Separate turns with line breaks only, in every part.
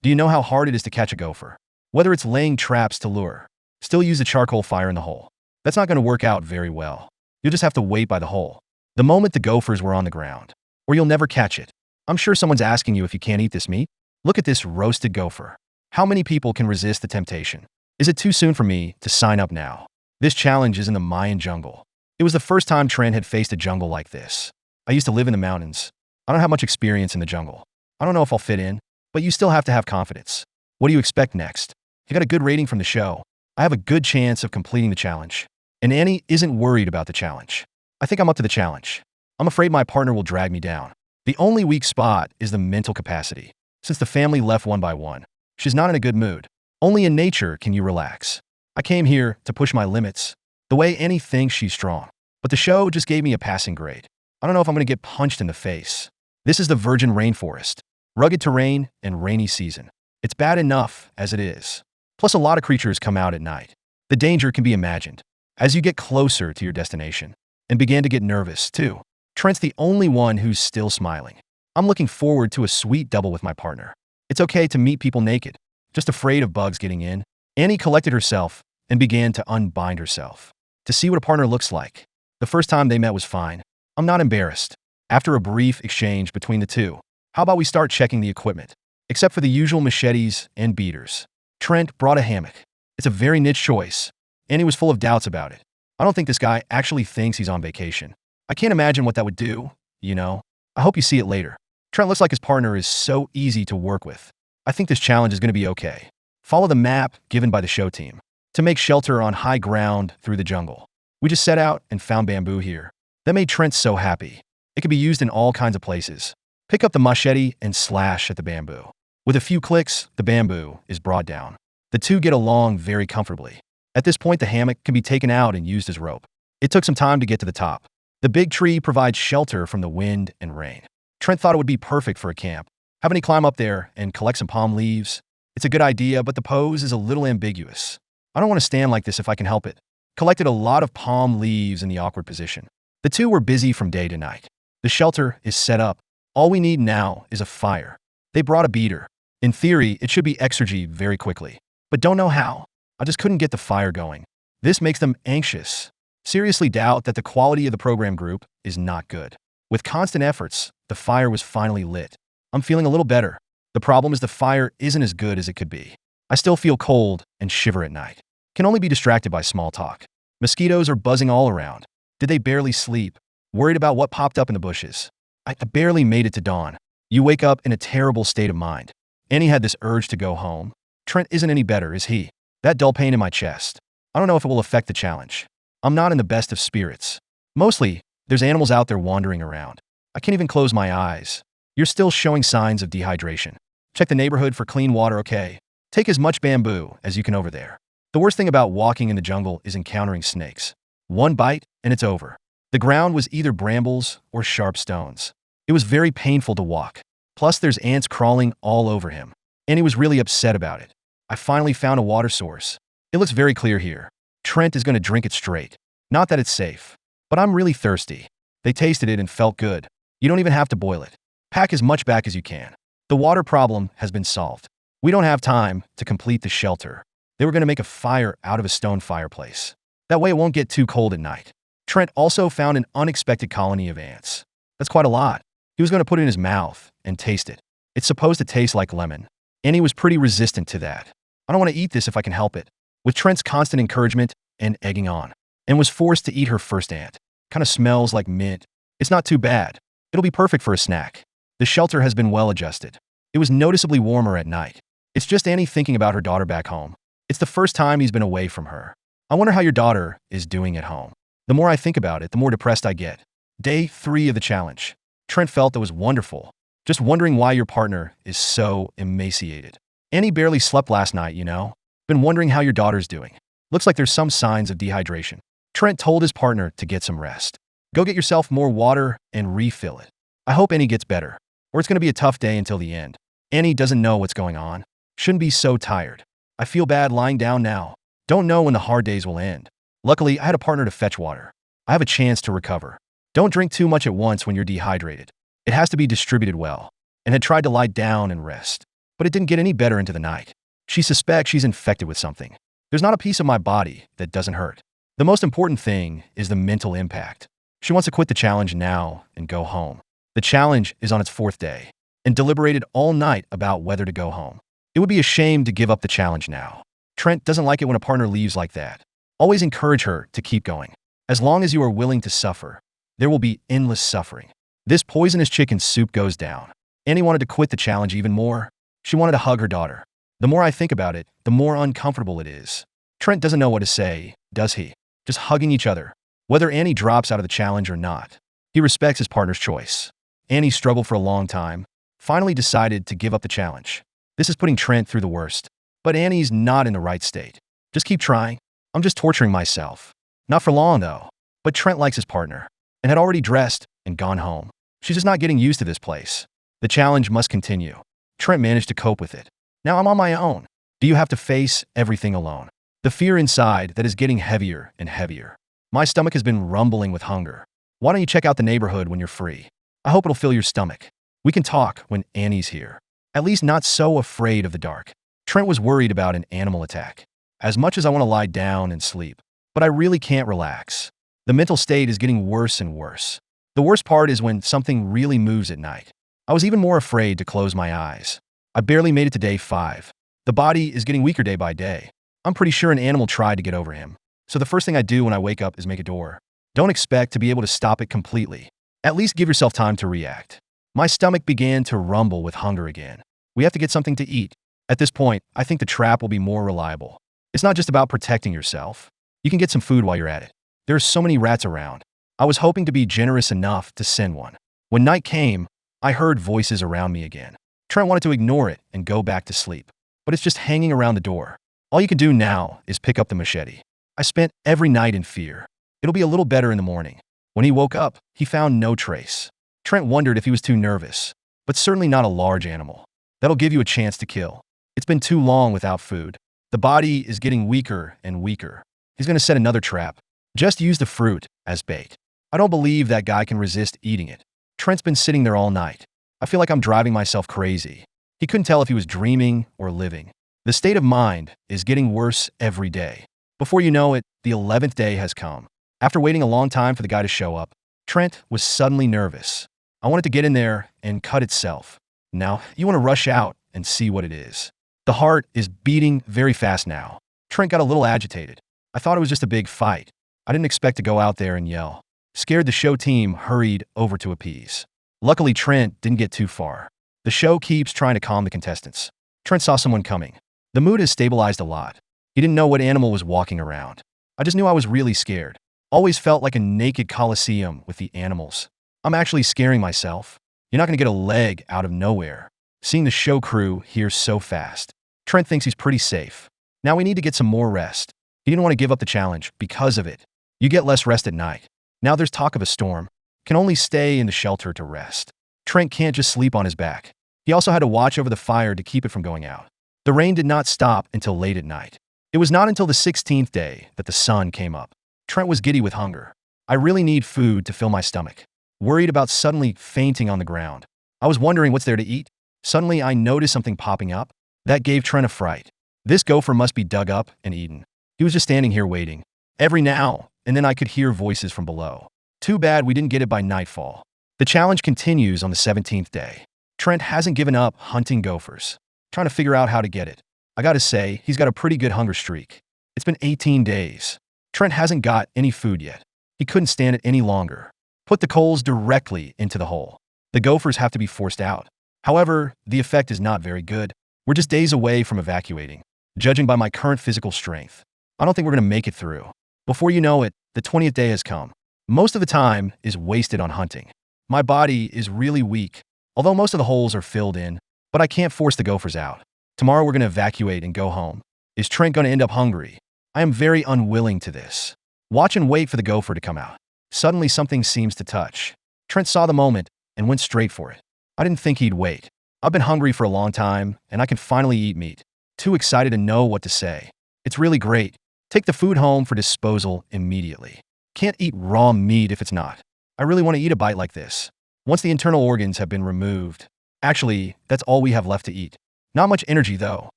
Do you know how hard it is to catch a gopher? Whether it's laying traps to lure, still use a charcoal fire in the hole. That's not going to work out very well. You'll just have to wait by the hole, the moment the gophers were on the ground, or you'll never catch it. I'm sure someone's asking you if you can't eat this meat. Look at this roasted gopher. How many people can resist the temptation? Is it too soon for me to sign up now? This challenge is in the Mayan jungle. It was the first time Trent had faced a jungle like this. I used to live in the mountains. I don't have much experience in the jungle. I don't know if I'll fit in, but you still have to have confidence. What do you expect next? You got a good rating from the show. I have a good chance of completing the challenge. And Annie isn't worried about the challenge. I think I'm up to the challenge. I'm afraid my partner will drag me down. The only weak spot is the mental capacity. Since the family left one by one, she's not in a good mood. Only in nature can you relax. I came here to push my limits, the way Annie thinks she's strong. But the show just gave me a passing grade. I don't know if I'm going to get punched in the face. This is the virgin rainforest. Rugged terrain and rainy season. It's bad enough as it is. Plus a lot of creatures come out at night. The danger can be imagined. As you get closer to your destination, and begin to get nervous too. Trent's the only one who's still smiling. I'm looking forward to a sweet double with my partner. It's okay to meet people naked, just afraid of bugs getting in. Annie collected herself and began to unbind herself to see what a partner looks like. The first time they met was fine. I'm not embarrassed. After a brief exchange between the two, how about we start checking the equipment? Except for the usual machetes and beaters. Trent brought a hammock. It's a very niche choice. Annie was full of doubts about it. I don't think this guy actually thinks he's on vacation. I can't imagine what that would do, you know? I hope you see it later. Trent looks like his partner is so easy to work with. I think this challenge is going to be okay. Follow the map given by the show team to make shelter on high ground through the jungle. We just set out and found bamboo here. That made Trent so happy. It could be used in all kinds of places. Pick up the machete and slash at the bamboo. With a few clicks, the bamboo is brought down. The two get along very comfortably. At this point, the hammock can be taken out and used as rope. It took some time to get to the top. The big tree provides shelter from the wind and rain. Trent thought it would be perfect for a camp. Have Annie climb up there and collect some palm leaves. It's a good idea, but the pose is a little ambiguous. I don't want to stand like this if I can help it. Collected a lot of palm leaves in the awkward position. The two were busy from day to night. The shelter is set up. All we need now is a fire. They brought a beater. In theory, it should be exergy very quickly, but don't know how. I just couldn't get the fire going. This makes them anxious. Seriously doubt that the quality of the program group is not good. With constant efforts, the fire was finally lit. I'm feeling a little better. The problem is the fire isn't as good as it could be. I still feel cold and shiver at night. Can only be distracted by small talk. Mosquitoes are buzzing all around. Did they barely sleep? Worried about what popped up in the bushes. I barely made it to dawn. You wake up in a terrible state of mind. Annie had this urge to go home. Trent isn't any better, is he? That dull pain in my chest. I don't know if it will affect the challenge. I'm not in the best of spirits. Mostly, there's animals out there wandering around. I can't even close my eyes. You're still showing signs of dehydration. Check the neighborhood for clean water, okay? Take as much bamboo as you can over there. The worst thing about walking in the jungle is encountering snakes. One bite and it's over. The ground was either brambles or sharp stones. It was very painful to walk. Plus there's ants crawling all over him. And he was really upset about it. I finally found a water source. It looks very clear here. Trent is going to drink it straight. Not that it's safe, but I'm really thirsty. They tasted it and felt good. You don't even have to boil it. Pack as much back as you can. The water problem has been solved. We don't have time to complete the shelter. They were going to make a fire out of a stone fireplace. That way it won't get too cold at night. Trent also found an unexpected colony of ants. That's quite a lot. He was going to put it in his mouth and taste it. It's supposed to taste like lemon. And he was pretty resistant to that. I don't want to eat this if I can help it. With Trent's constant encouragement and egging on. And was forced to eat her first ant. Kind of smells like mint. It's not too bad. It'll be perfect for a snack. The shelter has been well adjusted. It was noticeably warmer at night. It's just Annie thinking about her daughter back home. It's the first time he's been away from her. I wonder how your daughter is doing at home. The more I think about it, the more depressed I get. Day 3 of the challenge. Trent felt that was wonderful. Just wondering why your partner is so emaciated. Annie barely slept last night, you know? Been wondering how your daughter's doing. Looks like there's some signs of dehydration. Trent told his partner to get some rest. Go get yourself more water and refill it. I hope Annie gets better, or it's going to be a tough day until the end. Annie doesn't know what's going on. Shouldn't be so tired. I feel bad lying down now. Don't know when the hard days will end. Luckily, I had a partner to fetch water. I have a chance to recover. Don't drink too much at once when you're dehydrated. It has to be distributed well. And had tried to lie down and rest. but it didn't get any better into the night. She suspects she's infected with something. There's not a piece of my body that doesn't hurt. The most important thing is the mental impact. She wants to quit the challenge now and go home. The challenge is on its 4th day, and deliberated all night about whether to go home. It would be a shame to give up the challenge now. Trent doesn't like it when a partner leaves like that. Always encourage her to keep going. As long as you are willing to suffer, there will be endless suffering. This poisonous chicken soup goes down. Annie wanted to quit the challenge even more. She wanted to hug her daughter. The more I think about it, the more uncomfortable it is. Trent doesn't know what to say, does he? Just hugging each other, whether Annie drops out of the challenge or not. He respects his partner's choice. Annie struggled for a long time, finally decided to give up the challenge. This is putting Trent through the worst. But Annie's not in the right state. Just keep trying. I'm just torturing myself. Not for long, though. But Trent likes his partner, and had already dressed and gone home. She's just not getting used to this place. The challenge must continue. Trent managed to cope with it. Now I'm on my own. Do you have to face everything alone? The fear inside that is getting heavier and heavier. My stomach has been rumbling with hunger. Why don't you check out the neighborhood when you're free? I hope it'll fill your stomach. We can talk when Annie's here. At least not so afraid of the dark. Trent was worried about an animal attack. As much as I want to lie down and sleep, but I really can't relax. The mental state is getting worse and worse. The worst part is when something really moves at night. I was even more afraid to close my eyes. I barely made it to day 5. The body is getting weaker day by day. I'm pretty sure an animal tried to get over him. So the first thing I do when I wake up is make a door. Don't expect to be able to stop it completely. At least give yourself time to react. My stomach began to rumble with hunger again. We have to get something to eat. At this point, I think the trap will be more reliable. It's not just about protecting yourself. You can get some food while you're at it. There are so many rats around. I was hoping to be generous enough to send one. When night came, I heard voices around me again. Trent wanted to ignore it and go back to sleep, but it's just hanging around the door. All you can do now is pick up the machete. I spent every night in fear. It'll be a little better in the morning. When he woke up, he found no trace. Trent wondered if he was too nervous, but certainly not a large animal. That'll give you a chance to kill. It's been too long without food. The body is getting weaker and weaker. He's going to set another trap. Just use the fruit as bait. I don't believe that guy can resist eating it. Trent's been sitting there all night. I feel like I'm driving myself crazy. He couldn't tell if he was dreaming or living. The state of mind is getting worse every day. Before you know it, the 11th day has come. After waiting a long time for the guy to show up, Trent was suddenly nervous. I wanted to get in there and cut itself. Now, you want to rush out and see what it is. The heart is beating very fast now. Trent got a little agitated. I thought it was just a big fight. I didn't expect to go out there and yell. Scared, the show team hurried over to appease. Luckily, Trent didn't get too far. The show keeps trying to calm the contestants. Trent saw someone coming. The mood has stabilized a lot. He didn't know what animal was walking around. I just knew I was really scared. Always felt like a naked coliseum with the animals. I'm actually scaring myself. You're not going to get a leg out of nowhere. Seeing the show crew here so fast. Trent thinks he's pretty safe. Now we need to get some more rest. He didn't want to give up the challenge because of it. You get less rest at night. Now there's talk of a storm. Can only stay in the shelter to rest. Trent can't just sleep on his back. He also had to watch over the fire to keep it from going out. The rain did not stop until late at night. It was not until the 16th day that the sun came up. Trent was giddy with hunger. I really need food to fill my stomach. Worried about suddenly fainting on the ground. I was wondering what's there to eat. Suddenly I noticed something popping up. That gave Trent a fright. This gopher must be dug up and eaten. He was just standing here waiting. Every now and then I could hear voices from below. Too bad we didn't get it by nightfall. The challenge continues on the 17th day. Trent hasn't given up hunting gophers. Trying to figure out how to get it. I gotta say, he's got a pretty good hunger streak. It's been 18 days. Trent hasn't got any food yet. He couldn't stand it any longer. Put the coals directly into the hole. The gophers have to be forced out. However, the effect is not very good. We're just days away from evacuating. Judging by my current physical strength, I don't think we're gonna make it through. Before you know it, the 20th day has come. Most of the time is wasted on hunting. My body is really weak, although most of the holes are filled in, but I can't force the gophers out. Tomorrow we're going to evacuate and go home. Is Trent going to end up hungry? I am very unwilling to this. Watch and wait for the gopher to come out. Suddenly something seems to touch. Trent saw the moment and went straight for it. I didn't think he'd wait. I've been hungry for a long time, and I can finally eat meat. Too excited to know what to say. It's really great. Take the food home for disposal immediately. Can't eat raw meat if it's not. I really want to eat a bite like this. Once the internal organs have been removed. Actually, that's all we have left to eat. Not much energy, though,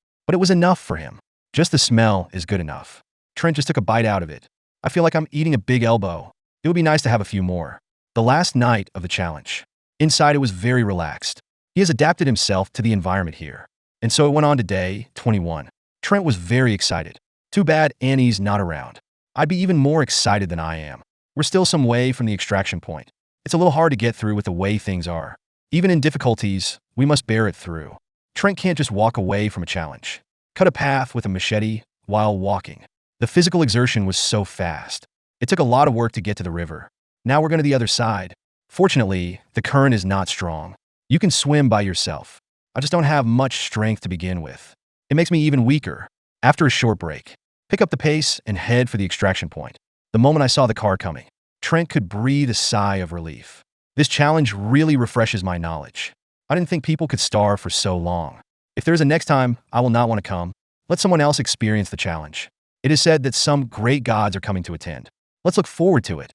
but it was enough for him. Just the smell is good enough. Trent just took a bite out of it. I feel like I'm eating a big elbow. It would be nice to have a few more. The last night of the challenge. Inside, it was very relaxed. He has adapted himself to the environment here. And so it went on to day 21. Trent was very excited. Too bad Annie's not around. I'd be even more excited than I am. We're still some way from the extraction point. It's a little hard to get through with the way things are. Even in difficulties, we must bear it through. Trent can't just walk away from a challenge. Cut a path with a machete while walking. The physical exertion was so fast. It took a lot of work to get to the river. Now we're going to the other side. Fortunately, the current is not strong. You can swim by yourself. I just don't have much strength to begin with. It makes me even weaker. After a short break, pick up the pace and head for the extraction point. The moment I saw the car coming, Trent could breathe a sigh of relief. This challenge really refreshes my knowledge. I didn't think people could starve for so long. If there's a next time, I will not want to come. Let someone else experience the challenge. It is said that some great gods are coming to attend. Let's look forward to it.